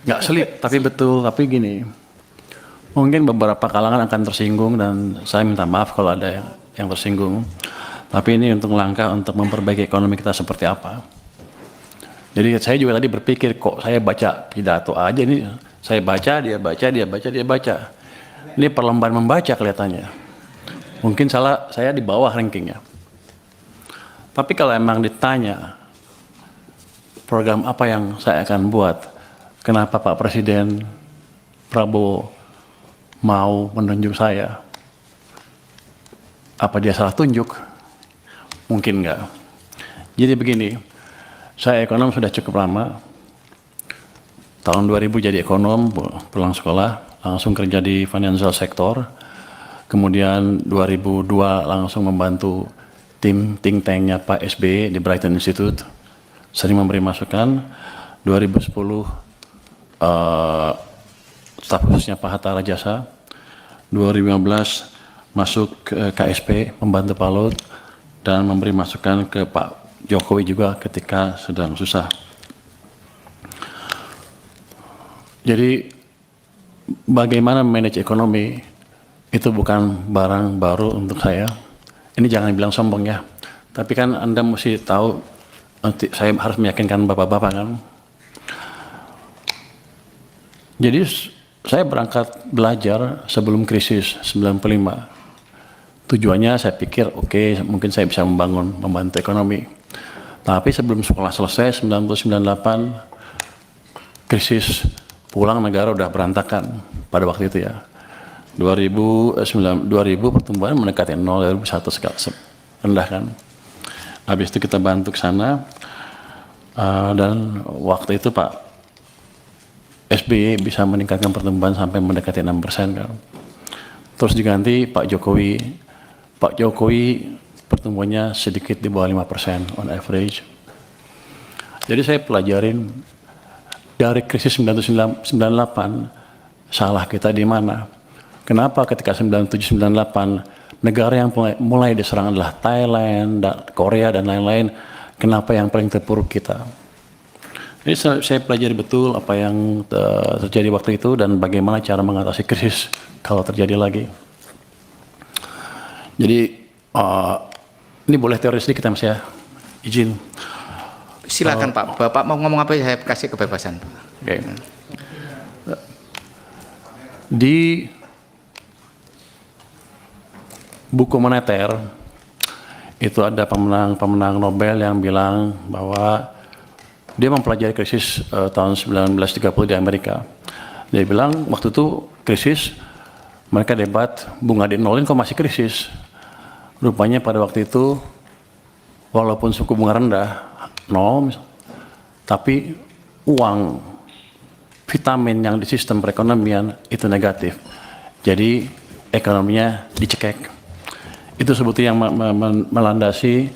Nggak sulit, tapi betul. Tapi gini, mungkin beberapa kalangan akan tersinggung dan saya minta maaf kalau ada yang tersinggung. Tapi ini untuk langkah untuk memperbaiki ekonomi kita seperti apa. Jadi saya juga tadi berpikir kok saya baca pidato aja ini, saya baca, dia baca, dia baca, dia baca. Ini perlombaan membaca kelihatannya. Mungkin salah saya di bawah rankingnya. Tapi kalau emang ditanya program apa yang saya akan buat, kenapa Pak Presiden Prabowo mau menunjuk saya? Apa dia salah tunjuk? Mungkin enggak. Jadi begini, saya ekonom sudah cukup lama. Tahun 2000 jadi ekonom, pulang sekolah, langsung kerja di financial sector. Kemudian 2002 langsung membantu tim think tanknya Pak SBY di Brighton Institute. Sering memberi masukan. 2010 staf khususnya Pak Hatta Rajasa. 2015 masuk ke KSP, membantu Pak Lut, dan memberi masukan ke Pak Jokowi juga ketika sedang susah. Jadi bagaimana manage ekonomi itu bukan barang baru untuk saya. Ini jangan bilang sombong ya. Tapi kan Anda mesti tahu, nanti saya harus meyakinkan bapak-bapak kan. Jadi saya berangkat belajar sebelum krisis 95. Tujuannya saya pikir oke, mungkin saya bisa membantu ekonomi. Tapi sebelum sekolah selesai 1998 krisis, pulang negara udah berantakan pada waktu itu ya. 2000 pertumbuhan mendekati 0, 2001 segala rendah kan. Habis itu kita bantu ke sana dan waktu itu Pak SBY bisa meningkatkan pertumbuhan sampai mendekati 6% kan. Terus diganti Pak Jokowi. Pak Jokowi pertumbuhannya sedikit di bawah 5% on average. Jadi saya pelajarin dari krisis 1998 salah kita di mana. Kenapa ketika 97-98 negara yang mulai diserang adalah Thailand, Korea dan lain-lain, kenapa yang paling terpuruk kita? Jadi saya pelajari betul apa yang terjadi waktu itu dan bagaimana cara mengatasi krisis kalau terjadi lagi. Jadi ini boleh teori sedikit ya Mas ya, izin. Silakan Pak, Bapak mau ngomong apa saya kasih kebebasan. Oke. Di buku moneter itu ada pemenang Nobel yang bilang bahwa dia mempelajari krisis tahun 1930 di Amerika. Dia bilang waktu itu krisis, mereka debat bunga di nolin kok masih krisis. Rupanya pada waktu itu walaupun suku bunga rendah 0, tapi uang vitamin yang di sistem perekonomian itu negatif. Jadi ekonominya dicekek. Itu sebetulnya yang melandasi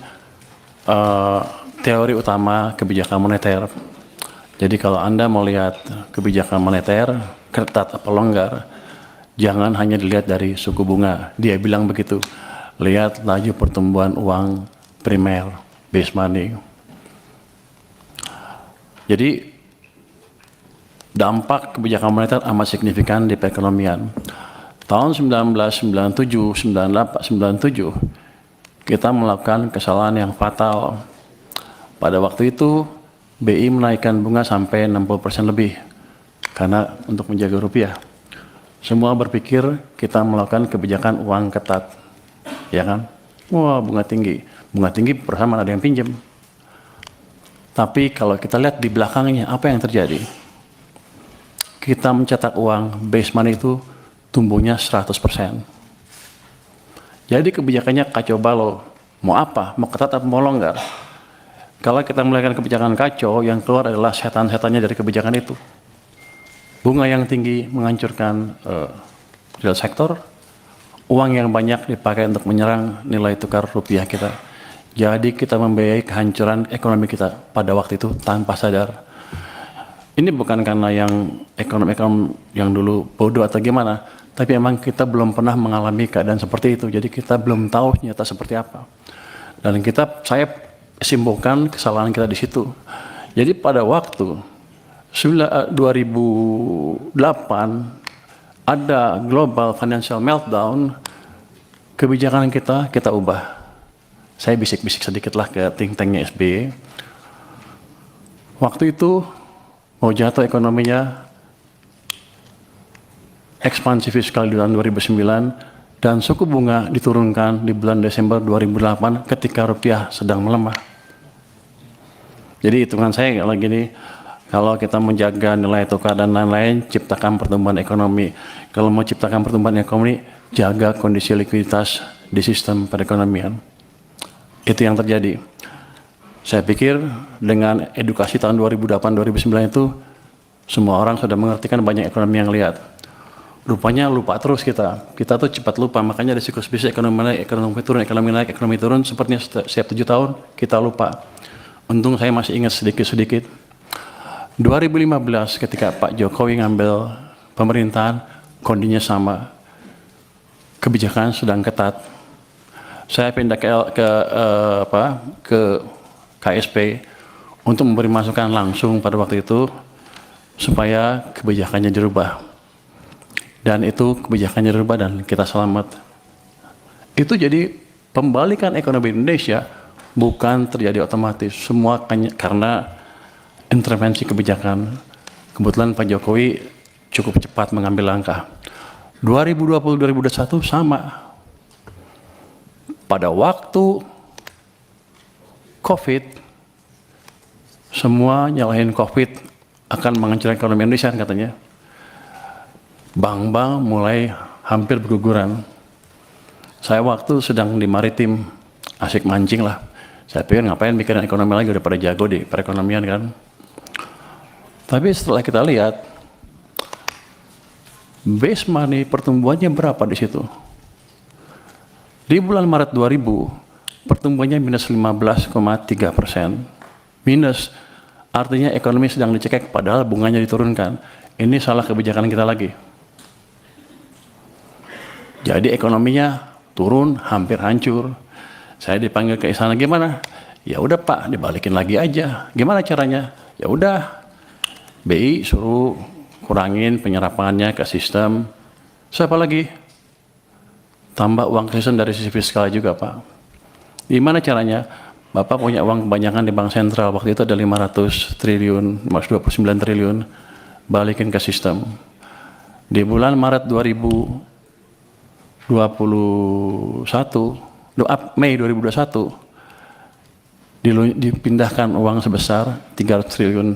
teori utama kebijakan moneter. Jadi kalau Anda mau lihat kebijakan moneter, ketat atau longgar, jangan hanya dilihat dari suku bunga. Dia bilang begitu. Lihat laju pertumbuhan uang primer, base money. Jadi dampak kebijakan moneter amat signifikan di perekonomian. Tahun 1997, 98, 97 kita melakukan kesalahan yang fatal. Pada waktu itu BI menaikkan bunga sampai 60% lebih karena untuk menjaga rupiah. Semua berpikir kita melakukan kebijakan uang ketat. Ya kan? Wah, bunga tinggi perusahaan mana ada yang pinjam. Tapi kalau kita lihat di belakangnya apa yang terjadi? Kita mencetak uang base money itu tumbuhnya 100%. Jadi kebijakannya kacau balau. Mau apa? Mau ketat atau mau longgar? Kalau kita melakukan kebijakan kacau, yang keluar adalah setan-setannya dari kebijakan itu. Bunga yang tinggi menghancurkan real sektor, uang yang banyak dipakai untuk menyerang nilai tukar rupiah kita. Jadi kita membiayai kehancuran ekonomi kita pada waktu itu tanpa sadar. Ini bukan karena yang ekonom-ekonom yang dulu bodoh atau gimana, tapi emang kita belum pernah mengalami keadaan seperti itu. Jadi kita belum tahu nyata seperti apa. Dan saya simpulkan kesalahan kita di situ. Jadi pada waktu 2008 ada global financial meltdown, kebijakan kita ubah. Saya bisik-bisik sedikit lah ke think tanknya SBY. Waktu itu mau jatuh ekonominya, ekspansi fiskal di tahun 2009, dan suku bunga diturunkan di bulan Desember 2008 ketika rupiah sedang melemah. Jadi hitungan saya lagi nih, kalau kita menjaga nilai tukar dan lain-lain, ciptakan pertumbuhan ekonomi. Kalau mau ciptakan pertumbuhan ekonomi, jaga kondisi likuiditas di sistem perekonomian. Itu yang terjadi. Saya pikir dengan edukasi tahun 2008-2009 itu, semua orang sudah mengerti kan banyak ekonomi yang lihat. Rupanya lupa terus kita. Kita tuh cepat lupa, makanya ada siklus bisnis ekonomi naik, ekonomi turun, sepertinya setiap 7 tahun kita lupa. Untung saya masih ingat sedikit-sedikit. 2015 ketika Pak Jokowi ngambil pemerintahan, kondisinya sama. Kebijakan sedang ketat. Saya pindah ke KSP untuk memberi masukan langsung pada waktu itu supaya kebijakannya dirubah. Dan itu kebijakannya dirubah dan kita selamat. Itu jadi pembalikan ekonomi Indonesia bukan terjadi otomatis. Semua karena intervensi kebijakan. Kebetulan Pak Jokowi cukup cepat mengambil langkah. 2020-2021 sama. Pada waktu COVID, semua nyalahin COVID akan menghancurkan ekonomi Indonesia katanya. Bank-bank mulai hampir berguguran. Saya waktu sedang di maritim, asik mancing lah. Saya pikir ngapain mikirin ekonomi lagi, udah pada jago di perekonomian kan. Tapi setelah kita lihat, base money pertumbuhannya berapa di situ? Di bulan Maret 2000, pertumbuhannya minus 15,3%. Minus, artinya ekonomi sedang dicekek padahal bunganya diturunkan. Ini salah kebijakan kita lagi. Jadi ekonominya turun, hampir hancur. Saya dipanggil ke istana, gimana? Ya udah Pak, dibalikin lagi aja. Gimana caranya? Ya udah, BI suruh kurangin penyerapannya ke sistem. Siapa lagi? Tambah uang ke sistem dari sisi fiskal juga Pak. Gimana caranya? Bapak punya uang kebanyakan di Bank Sentral. Waktu itu ada 500 triliun, 29 triliun. Balikin ke sistem. Di bulan Maret 2021, Mei 2021, dipindahkan uang sebesar 300 triliun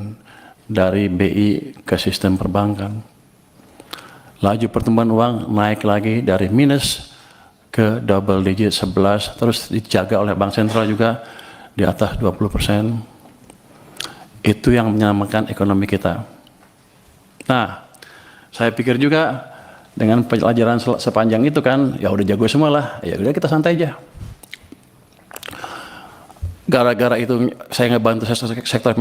dari BI ke sistem perbankan. Laju pertumbuhan uang naik lagi dari minus ke double digit 11, terus dijaga oleh Bank Sentral juga di atas 20%. Itu yang menyelamatkan ekonomi kita. Nah, saya pikir juga dengan pelajaran sepanjang itu kan, ya udah jago semua lah, ya udah kita santai aja. Gara-gara itu saya ngebantu sektor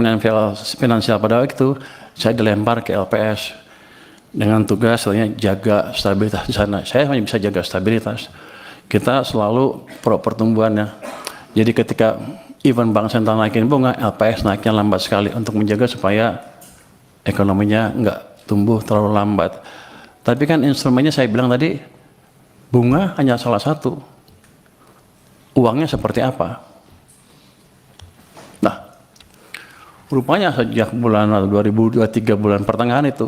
finansial pada waktu itu, saya dilempar ke LPS dengan tugas jaga stabilitas di sana. Saya hanya bisa jaga stabilitas. Kita selalu pro pertumbuhannya. Jadi ketika even Bank Sentral naikin bunga, LPS naiknya lambat sekali untuk menjaga supaya ekonominya nggak tumbuh terlalu lambat. Tapi kan instrumennya saya bilang tadi, bunga hanya salah satu. Uangnya seperti apa? Rupanya sejak bulan 2023 bulan pertengahan itu,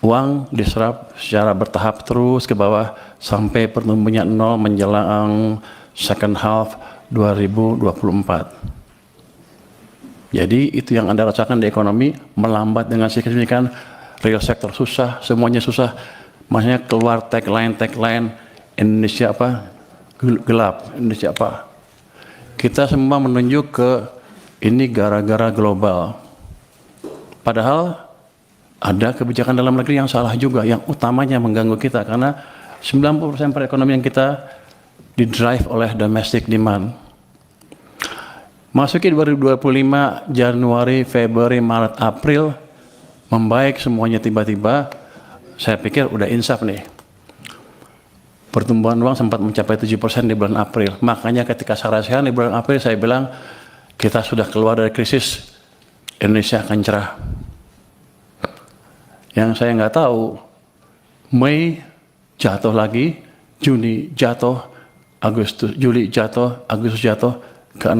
uang diserap secara bertahap terus ke bawah sampai pertumbuhannya 0 menjelang second half 2024. Jadi itu yang Anda rasakan di ekonomi, melambat dengan signifikan, real sektor susah, semuanya susah. Maksudnya keluar tagline Indonesia apa? Gelap, Indonesia apa? Kita semua menunjuk ke ini gara-gara global. Padahal ada kebijakan dalam negeri yang salah juga, yang utamanya mengganggu kita karena 90% perekonomian kita didrive oleh domestic demand. Masuki 2025, Januari, Februari, Maret, April, membaik semuanya tiba-tiba, saya pikir udah insaf nih. Pertumbuhan uang sempat mencapai 7% di bulan April. Makanya ketika sarasihan di bulan April saya bilang, kita sudah keluar dari krisis, Indonesia akan cerah. Yang saya nggak tahu, Mei jatuh lagi, Juni jatuh, Juli jatuh, Agustus jatuh ke 0%.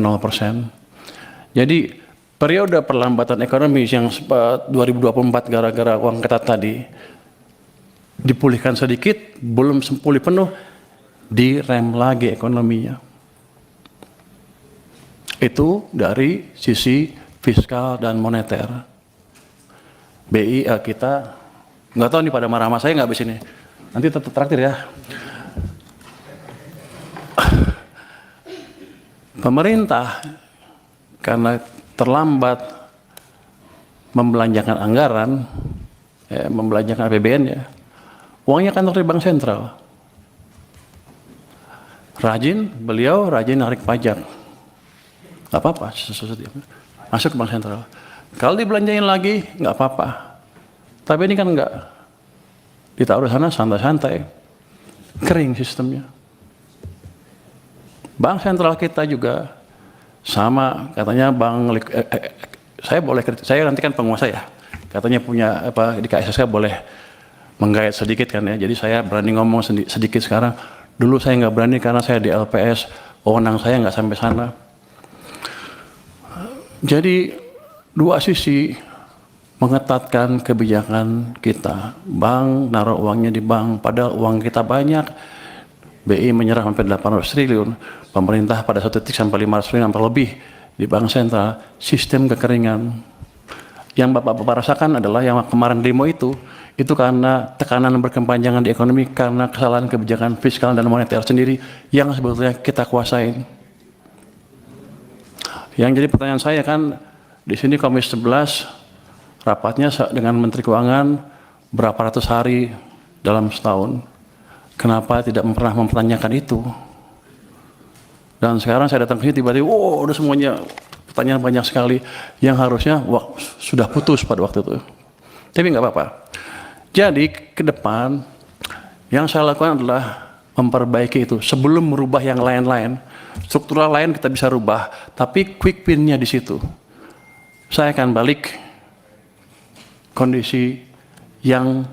Jadi periode perlambatan ekonomi yang 2024 gara-gara uang ketat tadi dipulihkan sedikit, belum pulih penuh, direm lagi ekonominya. Itu dari sisi fiskal dan moneter. BI kita nggak tahu nih pada marah sama saya nggak habis ini. Nanti tetap traktir ya. Pemerintah karena terlambat membelanjakan anggaran, membelanjakan APBN ya, uangnya kantor di Bank Sentral. Beliau rajin narik pajak. Nggak apa-apa, masuk ke Bank Sentral. Kalau dibelanjain lagi, nggak apa-apa. Tapi ini kan nggak. Ditaruh sana santai-santai. Kering sistemnya. Bank Sentral kita juga sama, katanya saya nanti kan penguasa ya. Katanya punya di KSSK boleh menggait sedikit kan ya. Jadi saya berani ngomong sedikit sekarang. Dulu saya nggak berani karena saya di LPS, wewenang saya nggak sampai sana. Jadi dua sisi mengetatkan kebijakan kita. Bank naruh uangnya di bank, padahal uang kita banyak. BI menyerah sampai 800 triliun, pemerintah pada satu titik sampai 500 triliun sampai lebih di Bank Sentral. Sistem kekeringan. Yang Bapak-Bapak rasakan adalah yang kemarin demo itu karena tekanan berkepanjangan di ekonomi karena kesalahan kebijakan fiskal dan moneter sendiri yang sebetulnya kita kuasain. Yang jadi pertanyaan saya kan, di sini Komisi 11 rapatnya dengan Menteri Keuangan berapa ratus hari dalam setahun. Kenapa tidak pernah mempertanyakan itu? Dan sekarang saya datang ke sini tiba-tiba, udah semuanya pertanyaan banyak sekali yang harusnya sudah putus pada waktu itu. Tapi nggak apa-apa. Jadi ke depan yang saya lakukan adalah memperbaiki itu sebelum merubah yang lain-lain. Struktural lain kita bisa rubah, tapi quick win-nya di situ. Saya akan balik kondisi yang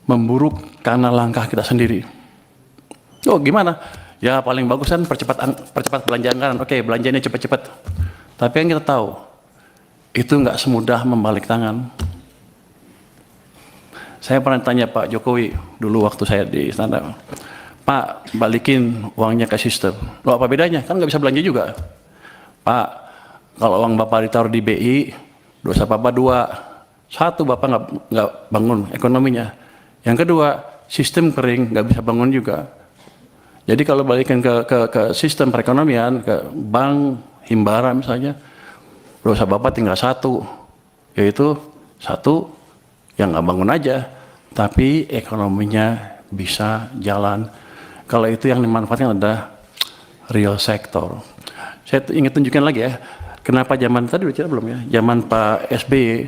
memburuk karena langkah kita sendiri. Oh gimana? Ya paling bagus kan percepat belanja anggaran. Oke, belanjanya cepat-cepat. Tapi yang kita tahu, itu nggak semudah membalik tangan. Saya pernah tanya Pak Jokowi dulu waktu saya di istana, Pak, balikin uangnya ke sistem. Loh apa bedanya? Kan nggak bisa belanja juga. Pak, kalau uang Bapak ditaruh di BI, dosa Bapak dua. Satu, Bapak nggak bangun ekonominya. Yang kedua, sistem kering, nggak bisa bangun juga. Jadi kalau balikin ke sistem perekonomian, ke bank, himbara misalnya, dosa Bapak tinggal satu, yaitu satu yang nggak bangun aja, tapi ekonominya bisa jalan. Kalau itu yang dimanfaatkan adalah real sector. Saya ingin tunjukkan lagi ya, kenapa zaman tadi udah cerita belum ya? Zaman Pak SBY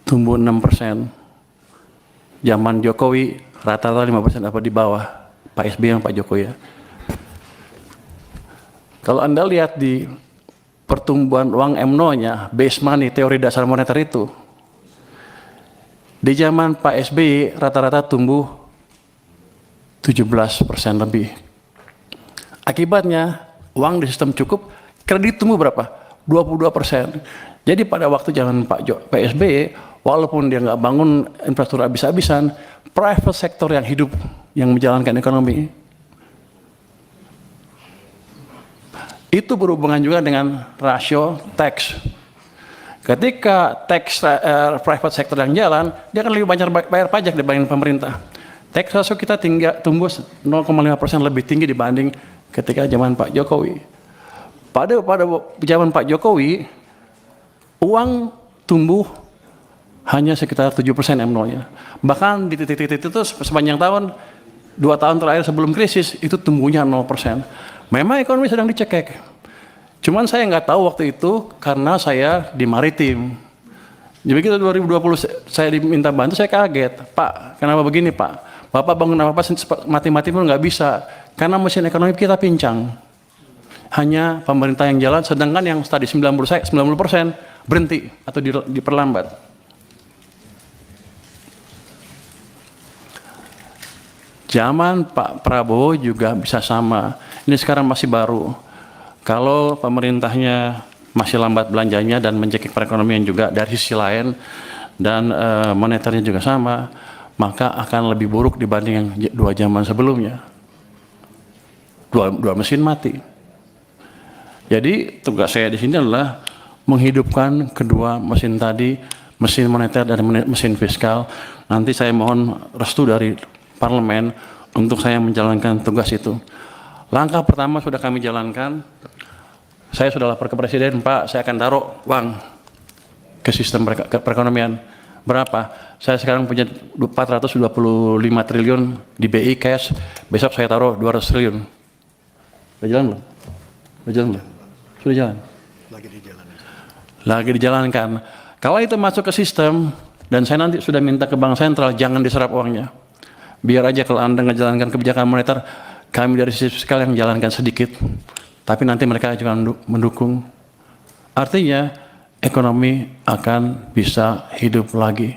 tumbuh 6%, zaman Jokowi rata-rata 5% apa di bawah Pak SBY yang Pak Jokowi ya. Kalau Anda lihat di pertumbuhan uang MNO-nya, base money, teori dasar moneter itu, di zaman Pak SBY rata-rata tumbuh 17% lebih. Akibatnya uang di sistem cukup, kredit tumbuh berapa? 22%. Jadi pada waktu zaman Pak SBY, walaupun dia nggak bangun infrastruktur habis-habisan, private sector yang hidup, yang menjalankan ekonomi. Itu berhubungan juga dengan rasio tax. Ketika tax private sector yang jalan, dia akan lebih banyak bayar pajak dibanding pemerintah. Tax ratio kita tumbuh 0,5% lebih tinggi dibanding ketika zaman Pak Jokowi. Pada zaman Pak Jokowi, uang tumbuh hanya sekitar 7% MNO-nya. Bahkan di titik-titik itu sepanjang tahun, 2 tahun terakhir sebelum krisis, itu tumbuhnya 0%. Memang ekonomi sedang dicekek. Cuman saya nggak tahu waktu itu karena saya di maritim. Jadi kita 2020 saya diminta bantu, saya kaget. Pak, kenapa begini Pak? Bapak bangun apa-apa mati-mati pun nggak bisa. Karena mesin ekonomi kita pincang. Hanya pemerintah yang jalan, sedangkan yang tadi 90% berhenti atau diperlambat. Zaman Pak Prabowo juga bisa sama. Ini sekarang masih baru. Kalau pemerintahnya masih lambat belanjanya dan mencekik perekonomian juga dari sisi lain dan moneternya juga sama, maka akan lebih buruk dibanding yang 2 zaman sebelumnya. Dua mesin mati. Jadi tugas saya di sini adalah menghidupkan kedua mesin tadi, mesin moneter dan mesin fiskal. Nanti saya mohon restu dari parlemen untuk saya menjalankan tugas itu. Langkah pertama sudah kami jalankan. Saya sudah lapor ke Presiden, Pak, saya akan taruh uang ke sistem perekonomian. Berapa? Saya sekarang punya 425 triliun di BI cash, besok saya taruh 200 triliun. Sudah jalan belum? Sudah jalan belum? Sudah jalan? Lagi dijalankan. Kalau itu masuk ke sistem, dan saya nanti sudah minta ke Bank Sentral, jangan diserap uangnya. Biar aja kalau Anda menjalankan kebijakan moneter, kami dari sisi fiskal yang menjalankan sedikit. Tapi nanti mereka juga mendukung. Artinya, ekonomi akan bisa hidup lagi.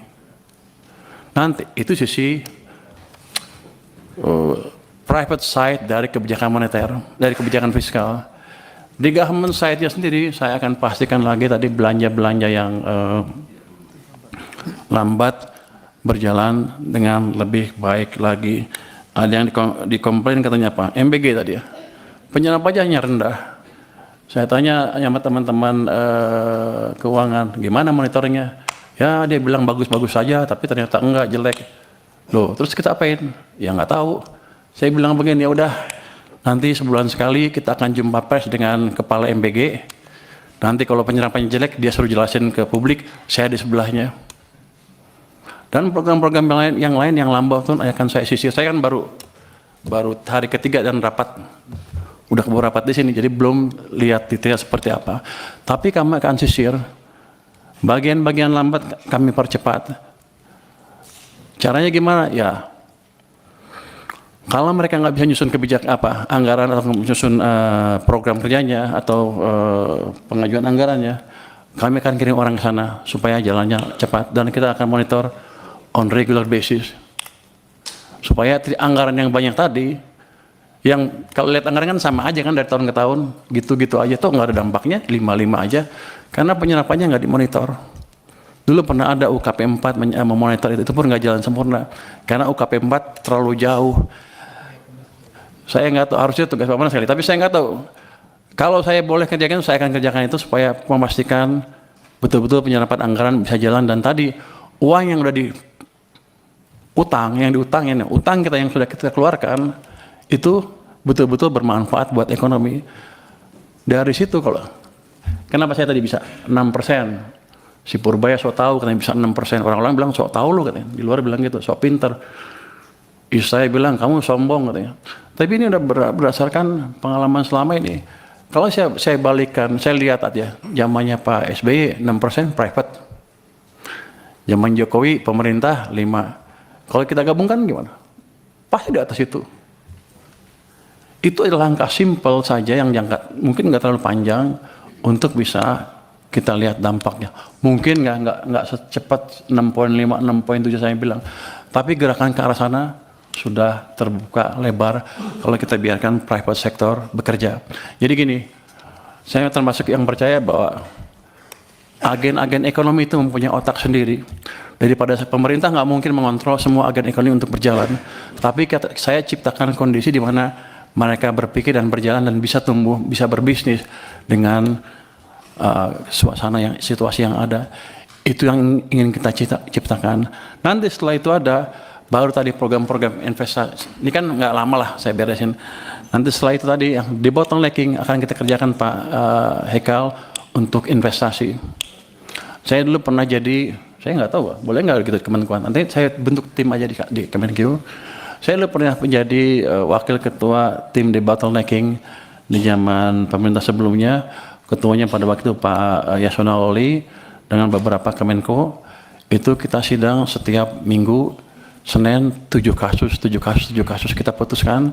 Nanti, itu sisi private side dari kebijakan moneter, dari kebijakan fiskal. Di government side-nya sendiri, saya akan pastikan lagi tadi belanja-belanja yang lambat berjalan dengan lebih baik lagi. Ada yang dikomplain katanya apa? MBG tadi ya. Penyerapan pajaknya rendah. Saya tanya sama teman-teman keuangan, gimana monitoringnya? Ya dia bilang bagus-bagus saja, tapi ternyata enggak, jelek. Loh, terus kita apain? Ya nggak tahu. Saya bilang begini, ya udah, nanti sebulan sekali kita akan jumpa pers dengan kepala MBG. Nanti kalau penyerapannya jelek, dia suruh jelasin ke publik, saya di sebelahnya. Dan program-program yang lain yang lambat itu akan saya sisir. Saya kan baru hari ketiga dan rapat. Udah keburu rapat di sini, jadi belum lihat detail seperti apa. Tapi kami akan sisir. Bagian-bagian lambat kami percepat. Caranya gimana? Ya, kalau mereka nggak bisa nyusun kebijakan anggaran atau nyusun program kerjanya atau pengajuan anggarannya, kami akan kirim orang ke sana supaya jalannya cepat dan kita akan monitor on regular basis supaya anggaran yang banyak tadi, yang kalau lihat anggaran kan sama aja kan dari tahun ke tahun, gitu-gitu aja tuh nggak ada dampaknya, 55 aja, karena penyerapannya nggak dimonitor. Dulu pernah ada UKP 4 memonitor itu pun nggak jalan sempurna, karena UKP 4 terlalu jauh. Saya nggak tahu, harusnya tugas Pak Mana sekali, tapi saya nggak tahu. Kalau saya boleh kerjakan, saya akan kerjakan itu supaya memastikan betul-betul penyerapan anggaran bisa jalan. Dan tadi uang yang udah utang kita yang sudah kita keluarkan itu betul-betul bermanfaat buat ekonomi. Dari situ kenapa saya tadi bisa 6%? Si Purbaya sok tahu katanya bisa 6%. Orang-orang bilang sok tahu lo katanya. Di luar bilang gitu, sok pinter. Saya bilang kamu sombong katanya. Tapi ini udah berdasarkan pengalaman selama ini. Kalau saya balikkan, saya lihat aja zamannya Pak SBY 6% private. Zaman Jokowi pemerintah 5%. Kalau kita gabungkan gimana? Pasti di atas itu. Itu adalah langkah simpel saja yang mungkin nggak terlalu panjang untuk bisa kita lihat dampaknya. Mungkin nggak secepat 6.5, 6.7 saya bilang. Tapi gerakan ke arah sana sudah terbuka lebar kalau kita biarkan private sector bekerja. Jadi gini, saya termasuk yang percaya bahwa agen-agen ekonomi itu mempunyai otak sendiri. Daripada pemerintah nggak mungkin mengontrol semua agen ekonomi untuk berjalan. Tapi saya ciptakan kondisi di mana mereka berpikir dan berjalan dan bisa tumbuh, bisa berbisnis dengan situasi yang ada. Itu yang ingin kita ciptakan. Nanti setelah itu ada, baru tadi program-program investasi. Ini kan nggak lama lah saya beresin. Nanti setelah itu tadi yang debottlenecking akan kita kerjakan Pak Hekal untuk investasi. Saya dulu pernah jadi, saya nggak tahu, boleh nggak gitu Kemenkuan. Nanti saya bentuk tim aja di Kemenku. Saya dulu pernah menjadi wakil ketua tim debottlenecking di zaman pemerintah sebelumnya. Ketuanya pada waktu itu Pak Yasona Lawli dengan beberapa Kemenko. Itu kita sidang setiap minggu, Senin 7 kasus kita putuskan.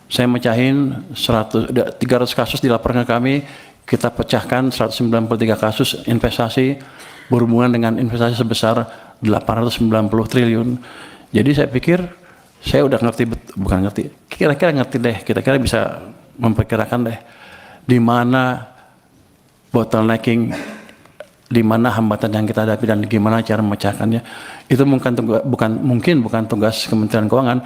Saya mecahin 300 kasus dilaporkan ke kami, kita pecahkan 193 kasus investasi berhubungan dengan investasi sebesar 890 triliun. Jadi saya pikir saya udah ngerti, bukan ngerti, kira-kira ngerti deh, kira-kira bisa memperkirakan deh di mana bottlenecking, di mana hambatan yang kita hadapi dan gimana cara memecahkannya. Itu bukan tugas Kementerian Keuangan,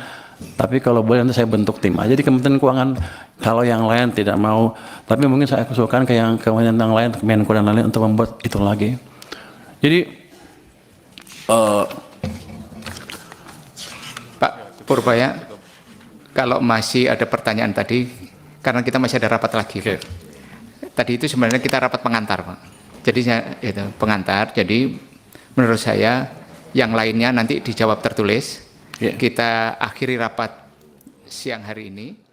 tapi kalau boleh nanti saya bentuk tim aja di Kementerian Keuangan. Kalau yang lain tidak mau, tapi mungkin saya usulkan ke kementerian yang lain, Menko dan lain-lain untuk membuat itu lagi. Jadi Pak Purbaya, kalau masih ada pertanyaan tadi, karena kita masih ada rapat lagi. Pak. Tadi itu sebenarnya kita rapat pengantar, Pak. Jadi itu pengantar. Jadi menurut saya yang lainnya nanti dijawab tertulis. Kita akhiri rapat siang hari ini.